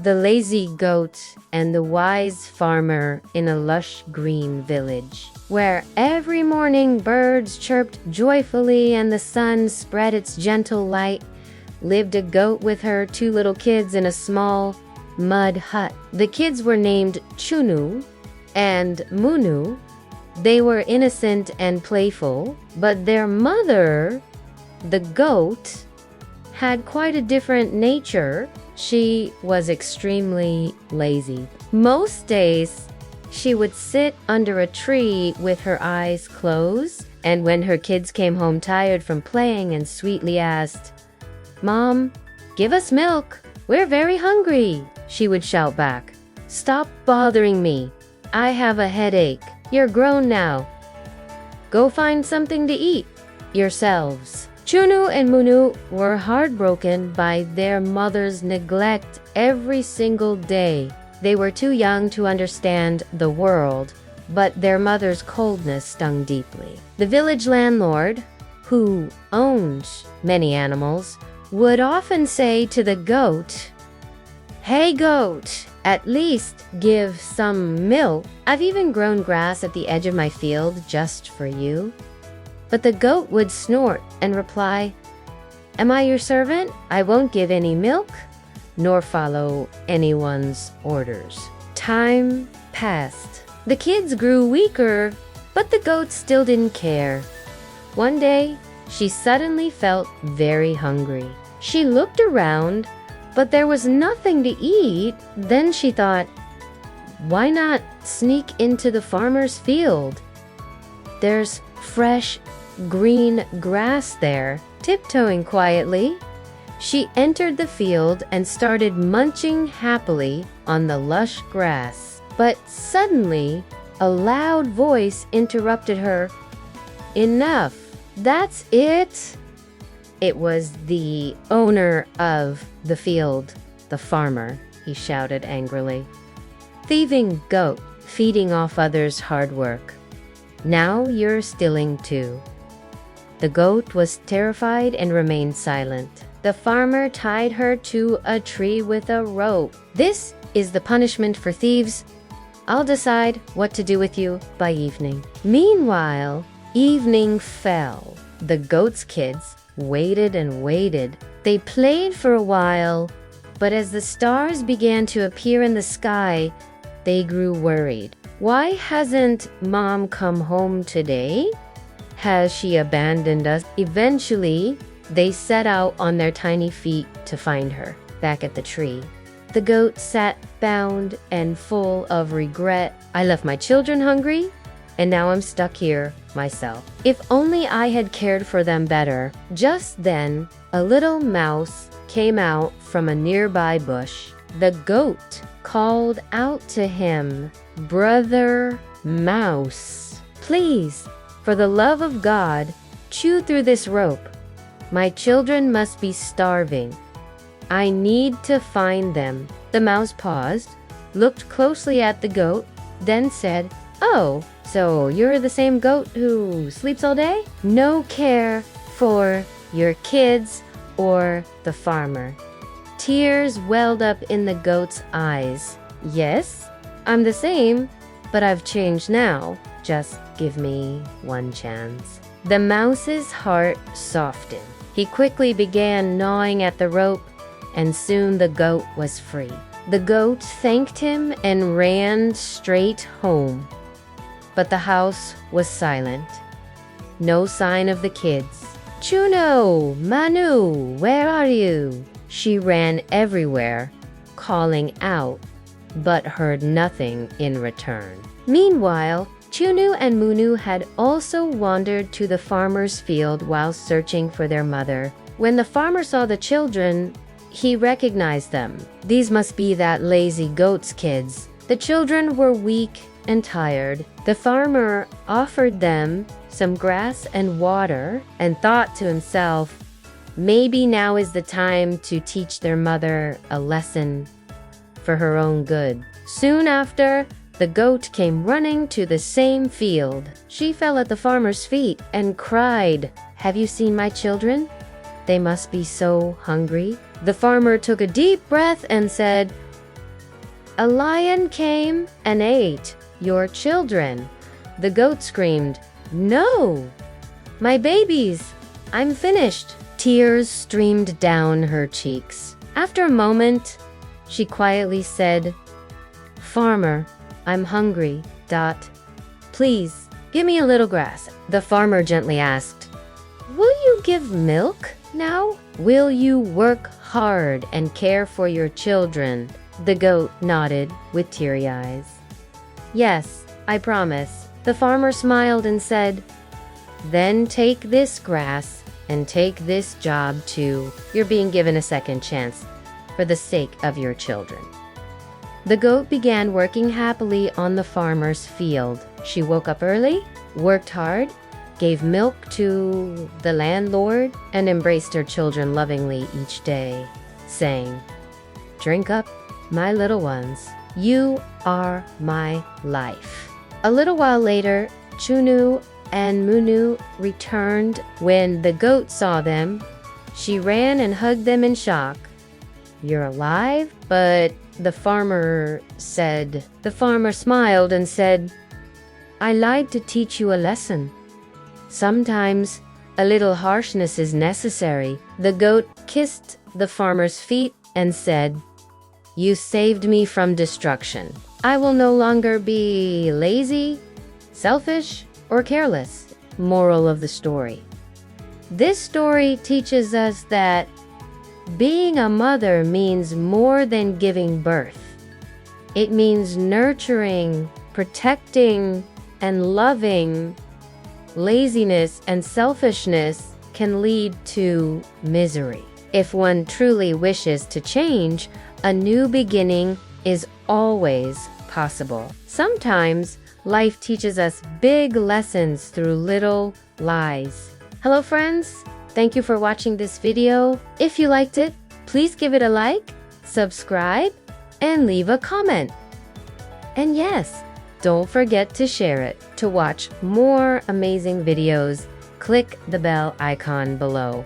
The Lazy Goat and the Wise Farmer in a lush green village, where every morning birds chirped joyfully and the sun spread its gentle light, lived a goat with her two little kids in a small mud hut. The kids were named Chunu and Munu. They were innocent and playful, but their mother, the goat, had quite a different nature. She was extremely lazy. Most days, she would sit under a tree with her eyes closed, and when her kids came home tired from playing and sweetly asked, "Mom, give us milk. We're very hungry," she would shout back, "Stop bothering me. I have a headache. You're grown now. Go find something to eat yourselves." Chunu and Munu were heartbroken by their mother's neglect every single day. They were too young to understand the world, but their mother's coldness stung deeply. The village landlord, who owned many animals, would often say to the goat, "Hey goat, at least give some milk. I've even grown grass at the edge of my field just for you." But the goat would snort and reply, "Am I your servant? I won't give any milk, nor follow anyone's orders." Time passed. The kids grew weaker, but the goat still didn't care. One day, she suddenly felt very hungry. She looked around, but there was nothing to eat. Then she thought, why not sneak into the farmer's field? There's fresh green grass there. Tiptoeing quietly, she entered the field and started munching happily on the lush grass. But suddenly, a loud voice interrupted her. "Enough! That's it!" It was the owner of the field, the farmer. He shouted angrily. "Thieving goat, feeding off others' hard work. Now you're stealing too." The goat was terrified and remained silent. The farmer tied her to a tree with a rope. "This is the punishment for thieves. I'll decide what to do with you by evening." Meanwhile, evening fell. The goat's kids waited and waited. They played for a while, but as the stars began to appear in the sky, they grew worried. Why hasn't Mom come home today? Has she abandoned us? Eventually, they set out on their tiny feet to find her, back at the tree. The goat sat bound and full of regret. "I left my children hungry, and now I'm stuck here myself. If only I had cared for them better." Just then, a little mouse came out from a nearby bush. The goat called out to him, "Brother Mouse, please, for the love of God, chew through this rope. My children must be starving. I need to find them." The mouse paused, looked closely at the goat, then said, "Oh, so you're the same goat who sleeps all day? No care for your kids or the farmer." Tears welled up in the goat's eyes. "Yes, I'm the same, but I've changed now. Just give me one chance." The mouse's heart softened. He quickly began gnawing at the rope, and soon the goat was free. The goat thanked him and ran straight home. But the house was silent. No sign of the kids. "Chuno, Manu, where are you?" She ran everywhere, calling out, but heard nothing in return. Meanwhile, Chunu and Munu had also wandered to the farmer's field while searching for their mother. When the farmer saw the children, he recognized them. These must be that lazy goat's kids. The children were weak and tired. The farmer offered them some grass and water and thought to himself, maybe now is the time to teach their mother a lesson for her own good. Soon after, the goat came running to the same field. She fell at the farmer's feet and cried, "Have you seen my children? They must be so hungry." The farmer took a deep breath and said, A lion came and ate your children. The goat screamed, "No! My babies! I'm finished." Tears streamed down her cheeks. After a moment, she quietly said, "Farmer, I'm hungry. Please, give me a little grass." The farmer gently asked, "Will you give milk now? Will you work hard and care for your children?" The goat nodded with teary eyes. "Yes, I promise." The farmer smiled and said, "Then take this grass and take this job too. You're being given a second chance for the sake of your children." The goat began working happily on the farmer's field. She woke up early, worked hard, gave milk to the landlord, and embraced her children lovingly each day, saying, "Drink up, my little ones. You are my life." A little while later, Chunu and Munu returned. When the goat saw them, she ran and hugged them in shock. "You're alive?" But the farmer smiled and said, "I lied to teach you a lesson. Sometimes a little harshness is necessary." The goat kissed the farmer's feet and said, "You saved me from destruction. I will no longer be lazy, selfish, or careless." Moral of the story. This story teaches us that being a mother means more than giving birth. It means nurturing, protecting, and loving. Laziness and selfishness can lead to misery. If one truly wishes to change, a new beginning is always possible. Sometimes life teaches us big lessons through little lies. Hello friends, thank you for watching this video. If you liked it, please give it a like, subscribe, and leave a comment. And yes, don't forget to share it. To watch more amazing videos, click the bell icon below.